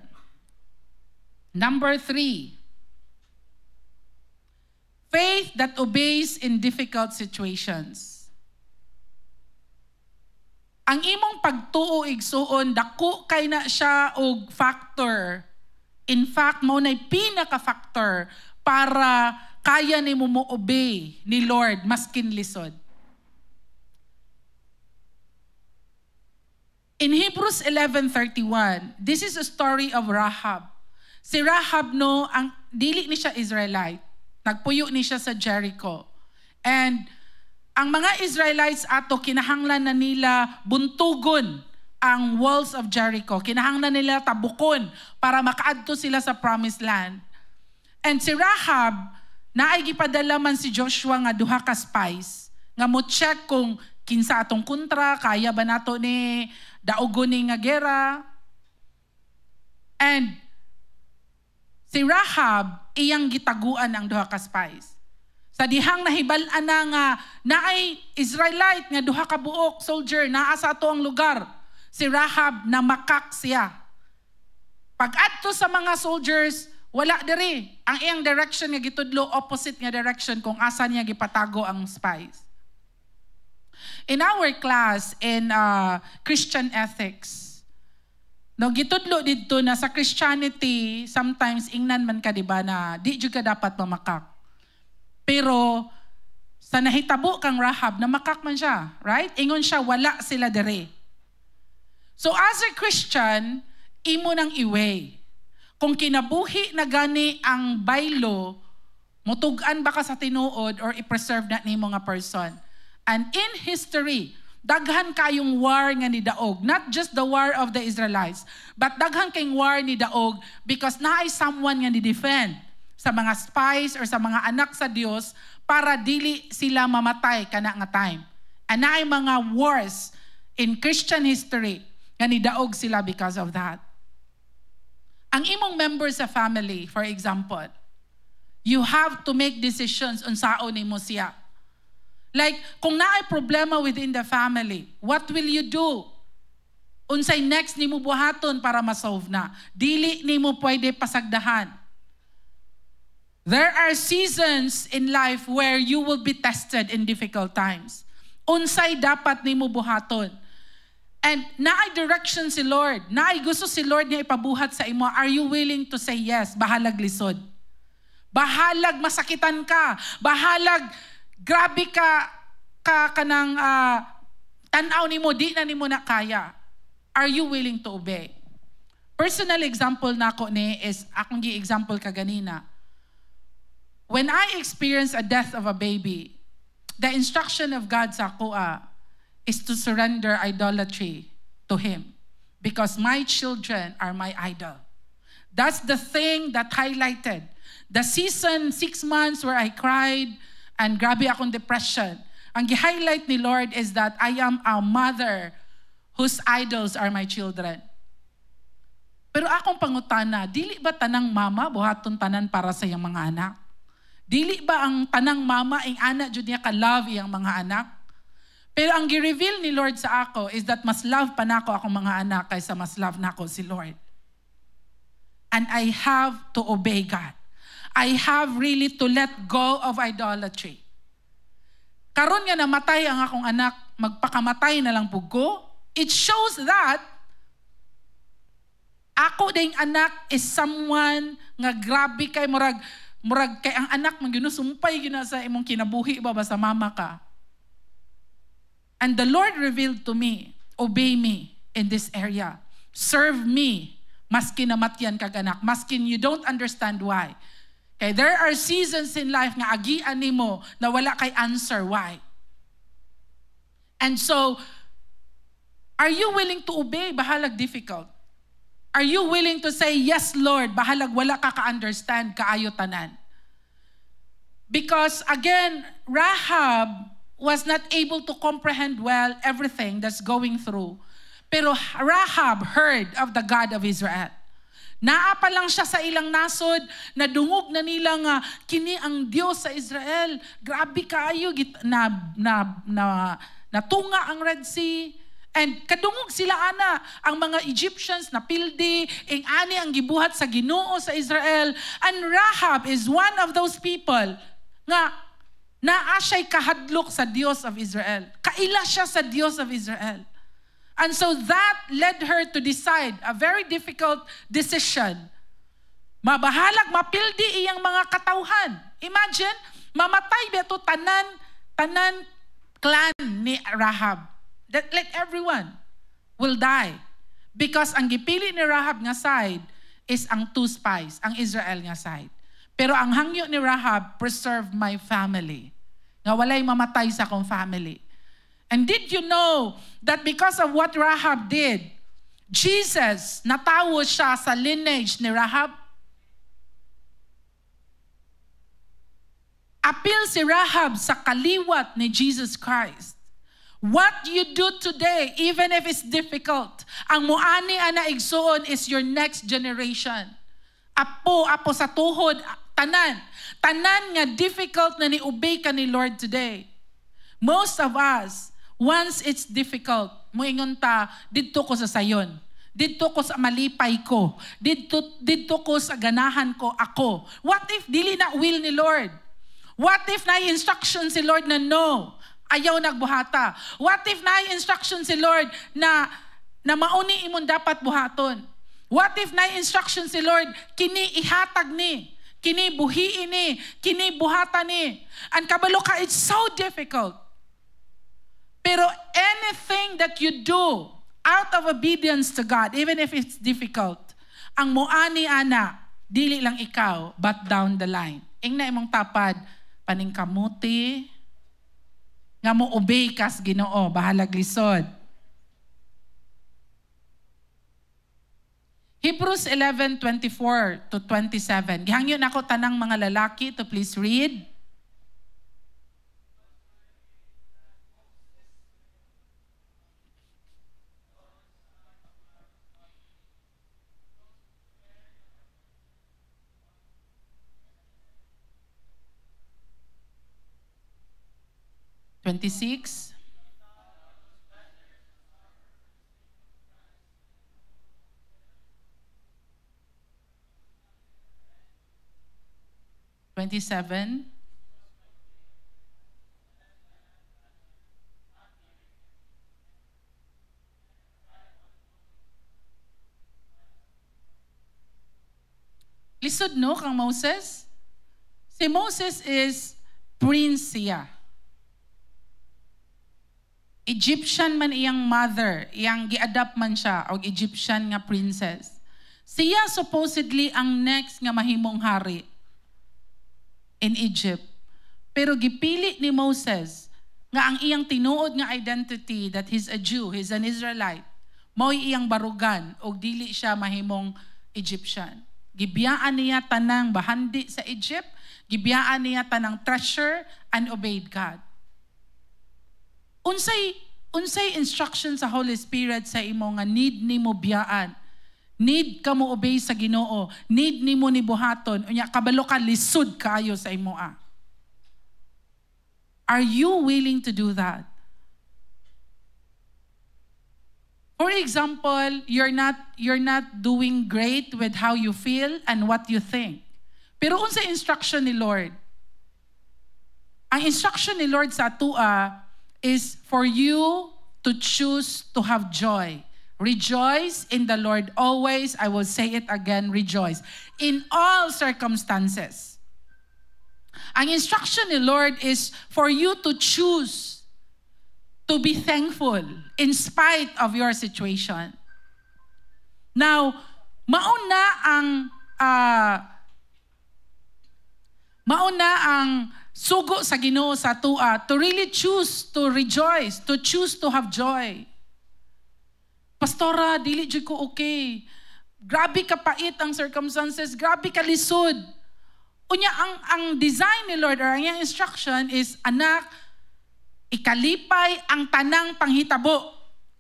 Number 3. Faith that obeys in difficult situations. Ang imong pagtuo igsuon, dako kay na siya og factor. In fact, mao nay pinaka-factor para kaya nimo mo obey ni Lord maskin lisod. In Hebrews 11:31, this is a story of Rahab. Si Rahab no, ang dili ni siya Israelite. Nagpuyo ni siya sa Jericho. And ang mga Israelites ato kinahanglan na nila buntugon ang walls of Jericho. Kinahanglan nila tabukon para makaadto sila sa promised land. And si Rahab, naay gipadala man si Joshua nga duha ka spies nga mo check kung kinsa atong kontra, kaya ba nato ni daugo ni nga gera. And si Rahab, iyang gitaguan ang duha ka spies. Sa dihang nahibal-an na nga naay Israelite nga duha ka buok soldier naa sa ato ang lugar. Si Rahab na makak siya. Pag-adto sa mga soldiers, wala diri. Ang iyang direction nga gitudlo opposite nga direction kung asa niya gipatago ang spies. In our class in Christian ethics, no, gitudlo dito na sa Christianity, sometimes ingnan man ka diba na di jud ka dapat mamakak. Pero sa nahitabo kang Rahab, namakak man siya, right? Ingon siya, wala sila dere. So as a Christian, imo nang iway. Kung kinabuhi na gani ang baylo, Mutugan ba ka sa tinuod or i-preserve na nimo nga person? And in history, daghan kayong war nga ni Daog. Not just the war of the Israelites, but daghan kayong war ni Daog because naay someone nga ni-defend sa mga spies or sa mga anak sa Dios para dili sila mamatay kana nga time. And naay mga wars in Christian history nga ni Daog sila because of that. Ang imong members sa family, for example, you have to make decisions on sao nimo siya. Like, kung naay problema within the family, what will you do? Unsay next nimo buhaton para ma-solve na? Dili nimo pwede pasagdahan. There are seasons in life where you will be tested in difficult times. Unsay dapat nimo buhaton? And naay direction si Lord. Naay gusto si Lord niya ipabuhat sa imo. Are you willing to say yes? Bahalag lisod. Bahalag masakitan ka. Bahalag grabe kanang tanaw nimo, di na nimo na kaya. Are you willing to obey? Personal example nako ni is akong gi-example kaganina. When I experience a death of a baby, the instruction of God sa kuha is to surrender idolatry to Him because my children are my idol. That's the thing that highlighted the season, 6 months where I cried and grabe akong depression. Ang gi-highlight ni Lord is that I am a mother whose idols are my children. Pero akong pangutana, dili ba tanang mama buhaton tanan para sa iyang mga anak? Dili ba ang tanang mama ing anak jud niya ka-love iyang mga anak? Pero ang gi-reveal ni Lord sa ako is that mas love pa nako akong mga anak kaysa mas love nako si Lord. And I have to obey God. I have really to let go of idolatry. Karon nga namatay ang akong anak, magpakamatay na lang pug ko. It shows that ako ding anak is someone nga grabe kay murag kay ang anak man ginusumpay gina sa imong kinabuhi ba sa mama ka. And the Lord revealed to me, obey me in this area. Serve me, maskin namatyan kag anak, maskin you don't understand why. Okay, there are seasons in life nga agian nimo na wala kay answer why. And so, are you willing to obey? Bahalag difficult. Are you willing to say, yes, Lord, bahalag wala ka ka-understand, kaayo tanan? Because again, Rahab was not able to comprehend well everything that's going through. Pero Rahab heard of the God of Israel. Naa pa lang siya sa ilang nasod, nadungog na nila nga, kini ang Diyos sa Israel. Grabe kaayo, natunga ang Red Sea. And kadungog sila ana, ang mga Egyptians na pildi, ing ani ang gibuhat sa Ginoo sa Israel. And Rahab is one of those people nga naa siya'y kahadlok sa Diyos of Israel. Kaila siya sa Diyos of Israel. And so that led her to decide a very difficult decision. Mabahalag, mapildi iyang mga katawhan. Imagine, mamatay beto tanan clan ni Rahab. That like everyone will die. Because ang gipili ni Rahab nga side is ang 2 spies, ang Israel nga side. Pero ang hangyo ni Rahab, preserve my family. Nga walay mamatay sa akong family. And did you know that because of what Rahab did, Jesus, natawo siya sa lineage ni Rahab? Appeal si Rahab sa kaliwat ni Jesus Christ. What you do today, even if it's difficult, ang muani ana igsuon is your next generation. Apo sa tuhod, tanan nga difficult na ni-obey ka ni Lord today. Most of us, once it's difficult, muingon ta, didto ko sa sayon. Didto ko sa malipay ko. Didto ko sa ganahan ko ako. What if dili na will ni Lord? What if na instruction si Lord na no, ayaw nagbuhata? What if na instruction si Lord na mauni imong dapat buhaton? What if na instruction si Lord, kini ihatag ni, kini buhiin ni, kini buhata ni. Ang kabalo ka, it's so difficult. Pero anything that you do out of obedience to God, even if it's difficult, ang muani ana, dili lang ikaw, but down the line. ing na imong tapad, paning kamuti, nga mo obey kas Ginoo, bahalag lisod. Hebrews 11:24 to 27. Gihangyon ako tanang mga lalaki to please read. (26) 27. Lisod no kang Moses? Si Moses is prince siya. Egyptian man iyang mother, iyang gi-adapt man siya, o Egyptian nga princess. Siya supposedly ang next nga mahimong hari in Egypt. Pero gipili ni Moses nga ang iyang tinuod nga identity that he's a Jew, he's an Israelite, mao'y iyang barugan o dili siya mahimong Egyptian. Gibiyaan niya tanang bahandi sa Egypt, gibiyaan niya tanang treasure and obeyed God. Unsay instruction sa Holy Spirit sa imo nga need nimo biyaan, need ka mo obey sa Ginoo, need nimo ni buhaton, unya kabalo ka lisod kayo sa imo a. Are you willing to do that? For example, you're not doing great with how you feel and what you think. Pero unsay instruction ni Lord? Ang instruction ni Lord sa atua is for you to choose to have joy. Rejoice in the Lord always. I will say it again, rejoice. In all circumstances. Ang instruction ni Lord is for you to choose to be thankful in spite of your situation. Now, mauna ang sugo sa Ginoo sa tua to really choose to rejoice, to choose to have joy. Pastora, dili jud ko okay. Grabe ka pait ang circumstances, grabe ka lisod. Unya ang design ni Lord or ang instruction is, anak, ikalipay ang tanang panghitabo.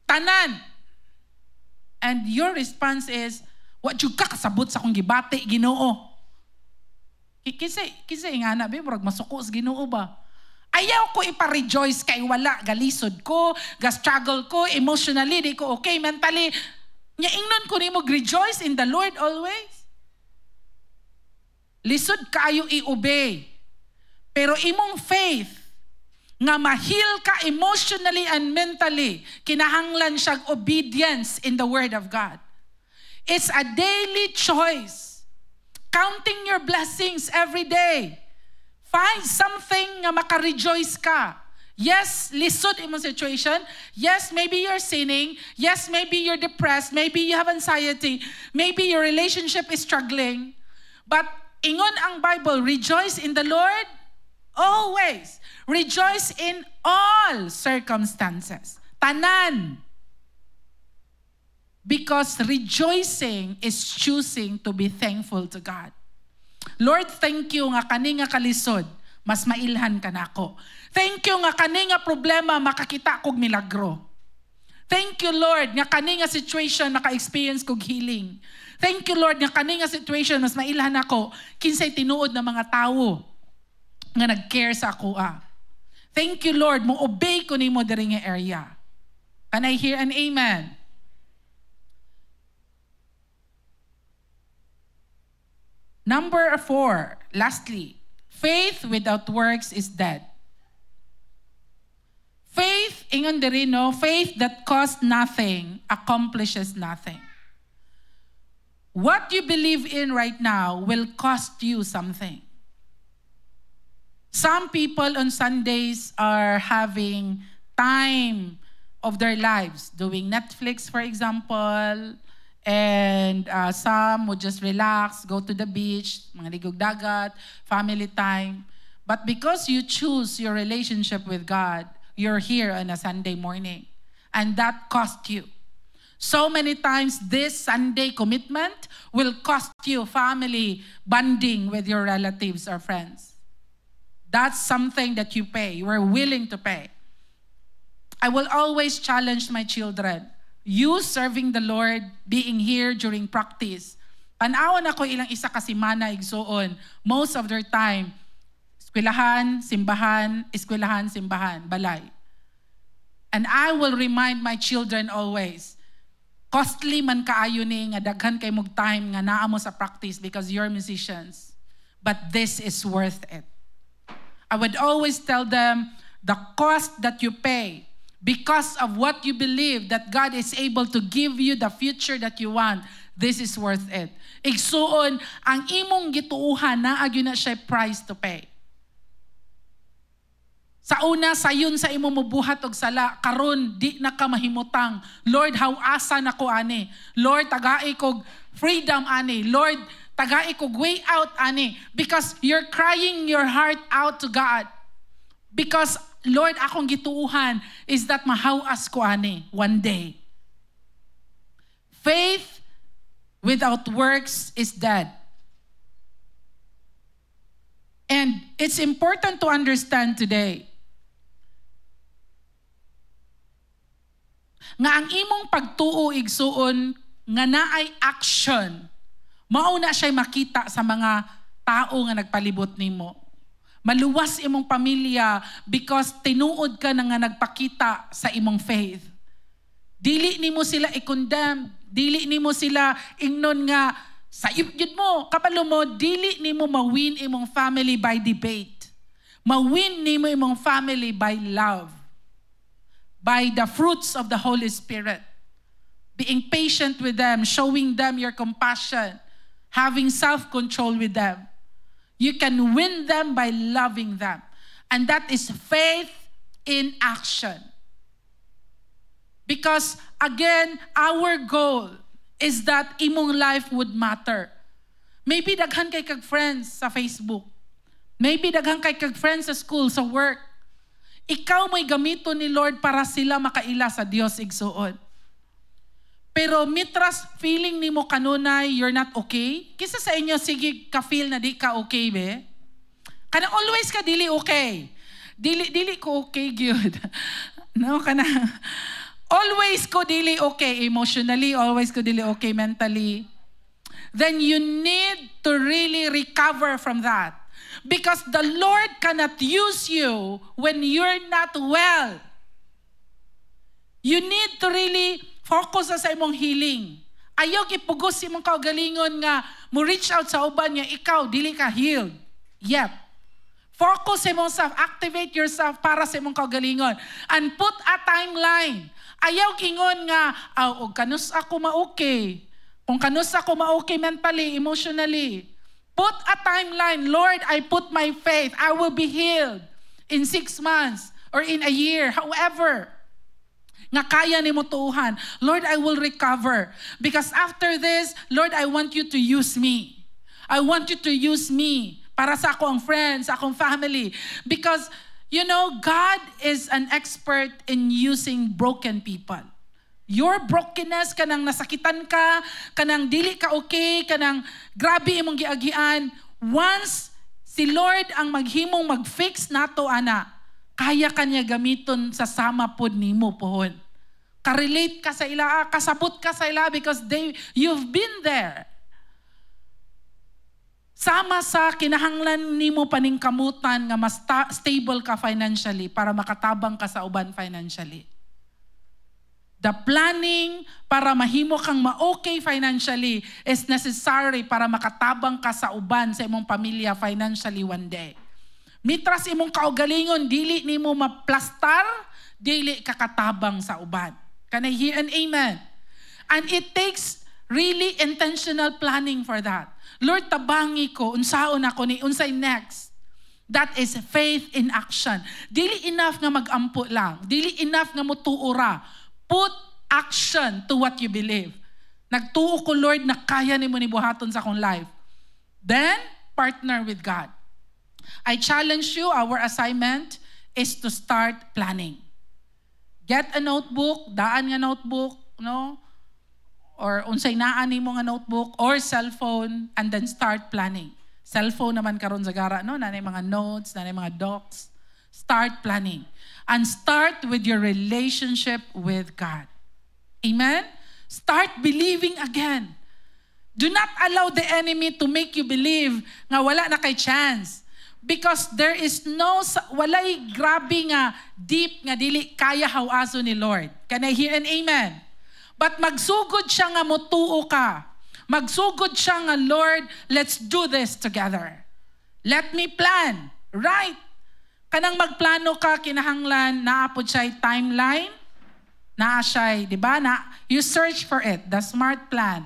Tanan. And your response is, wa jud ka kasabot sa akong gibati, Ginoo. Kisay nga na, murag masuko sa Ginoo ba? Ayaw ko ipa-rejoice kay wala, galisod ko, ga-struggle ko, emotionally, di ko okay, mentally. Ingnon ko ni mo, rejoice in the Lord always. Lisod kayo i-obey. Pero imong faith, nga ma-heal ka emotionally and mentally, kinahanglan siyang obedience in the Word of God. It's a daily choice. Counting your blessings every day. Find something nga maka-rejoice ka. Yes, lisod imong situation. Yes, maybe you're sinning. Yes, maybe you're depressed. Maybe you have anxiety. Maybe your relationship is struggling. But ingon ang Bible, rejoice in the Lord always. Rejoice in all circumstances. Tanan. Because rejoicing is choosing to be thankful to God. Lord, thank you nga kani nga kalisod, mas mailhan ka nako. Thank you nga kani nga problema makakita kog milagro. Thank you, Lord, nga kani nga situation maka-experience kog healing. Thank you, Lord, nga kani nga situation mas mailhan ako kinsay tinuod na mga tawo nga nag-care sa ako. Thank you, Lord, mo obey ko nimo diri nga area. Can I hear an amen? Number 4, lastly, faith without works is dead. Faith, ingon diri no, faith that costs nothing, accomplishes nothing. What you believe in right now will cost you something. Some people on Sundays are having time of their lives, doing Netflix, for example, And some would just relax, go to the beach, mga ligog dagat, family time. But because you choose your relationship with God, you're here on a Sunday morning. And that cost you. So many times this Sunday commitment will cost you family bonding with your relatives or friends. That's something that you pay. You are willing to pay. I will always challenge my children. You serving the Lord, being here during practice. Panahon ako ilang isa ka semana igsuon. Most of their time, eskwelahan, simbahan, balay. And I will remind my children always, costly man kaayo ni nga daghan kay mog time nga naa mo sa practice because you're musicians. But this is worth it. I would always tell them the cost that you pay because of what you believe that God is able to give you the future that you want. This is worth it. Igsuon, ang imong gituuhan na agyo na siya price to pay. Sa una, sayon sa imo mubuhat og sala, karon di na ka mahimutang. Lord, how asa na ko ani? Lord, tagai kog freedom ani. Lord, tagai kog way out ani. Because you're crying your heart out to God. Because, Lord, akong gituuhan is that mahawas ko ani one day. Faith without works is dead. And it's important to understand today nga ang imong pagtuo igsuon nga naay action, mao na siya makita sa mga tao nga nagpalibot nimo. Maluwas imong pamilya because tinuod ka na nga nagpakita sa imong faith. Dili nimo sila i-condemn, dili nimo sila ingnon nga sayop gyud mo, kabalo mo, dili nimo mawin imong family by debate. Mawin nimo imong family by love. By the fruits of the Holy Spirit. Being patient with them, showing them your compassion, having self-control with them. You can win them by loving them. And that is faith in action. Because again, our goal is that imong life would matter. Maybe daghan kay kag friends sa Facebook. Maybe daghan kay kag friends sa school, sa work. Ikaw may gamito ni Lord para sila makaila sa Dios igsuon. Pero mitras feeling nimo kanunay you're not okay. Kisa sa inyo sige ka feel na di ka okay be. Kana always ka dili okay. Dili ko okay good. No kana. Always ko dili okay emotionally, always ko dili okay mentally. Then you need to really recover from that. Because the Lord cannot use you when you're not well. You need to really focus sa imong healing. Ayaw ipugos imong kaugalingon nga mo reach out sa uban nga ikaw dili ka healed yet. Focus sa imong self, activate yourself para sa imong kaugalingon and put a timeline. Ayaw ingon nga og kanus ako ma-okay. Kung kanus ako ma-okay mentally, emotionally. Put a timeline. Lord, I put my faith. I will be healed in 6 months or in a year. However, nga kaya ni mo tuuhan. Lord, I will recover. Because after this, Lord, I want you to use me. I want you to use me para sa akong friends, akong family. Because, you know, God is an expert in using broken people. Your brokenness, kanang nasakitan ka, kanang dili ka okay, kanang grabe imong giagian, once si Lord ang maghimong mag-fix nato ana, kaya kanya gamiton sa sama pod nimo pohon. Ka-relate ka sa ila, kasabot ka sa ila because you've been there. Sama sa kinahanglan nimo paningkamutan nga mas stable ka financially para makatabang ka sa uban financially. The planning para mahimo kang ma-okay financially is necessary para makatabang ka sa uban sa imong pamilya financially one day. Mitras imong kaugalingon, dili nimo maplastar, dili kakatabang sa uban. Can I hear an amen? And it takes really intentional planning for that. Lord, tabangi ko, unsaon ako ni, unsay next. That is faith in action. Dili enough nga mag-ampo lang. Dili enough nga mutuura. Put action to what you believe. Nagtuo ko, Lord, na kaya nimo ni buhaton sa akong life. Then, partner with God. I challenge you, our assignment is to start planning. Get a notebook, daan nga notebook, no? Or unsay naan nimo nga notebook or cellphone, and then start planning. Cellphone naman karon sa gara, no? Nanay mga notes, nanay mga docs. Start planning. And start with your relationship with God. Amen? Start believing again. Do not allow the enemy to make you believe nga wala na kay chance. Because there is no, walay grabe nga, deep nga dili kaya hawaso ni Lord. Can I hear an amen? But magsugod siya nga motuo ka. Magsugod siya nga, Lord, let's do this together. Let me plan. Right. Kanang magplano ka, kinahanglan, naapod siya'y timeline, naa siya'y, di ba? You search for it, the smart plan.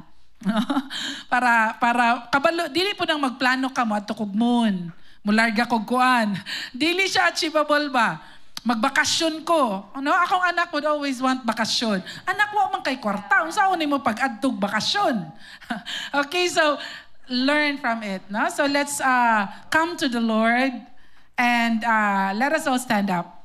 para kabalo, dili po nang magplano ka mo at tukog moon, mularga kog kuan. Dili siya achievable ba? Magbakasyon ko. Ano? Akong anak would always want bakasyon. Anak mo man kay kwarta. Unsaon nimo pag-adtog bakasyon? Okay, so learn from it. No? So let's come to the Lord and let us all stand up.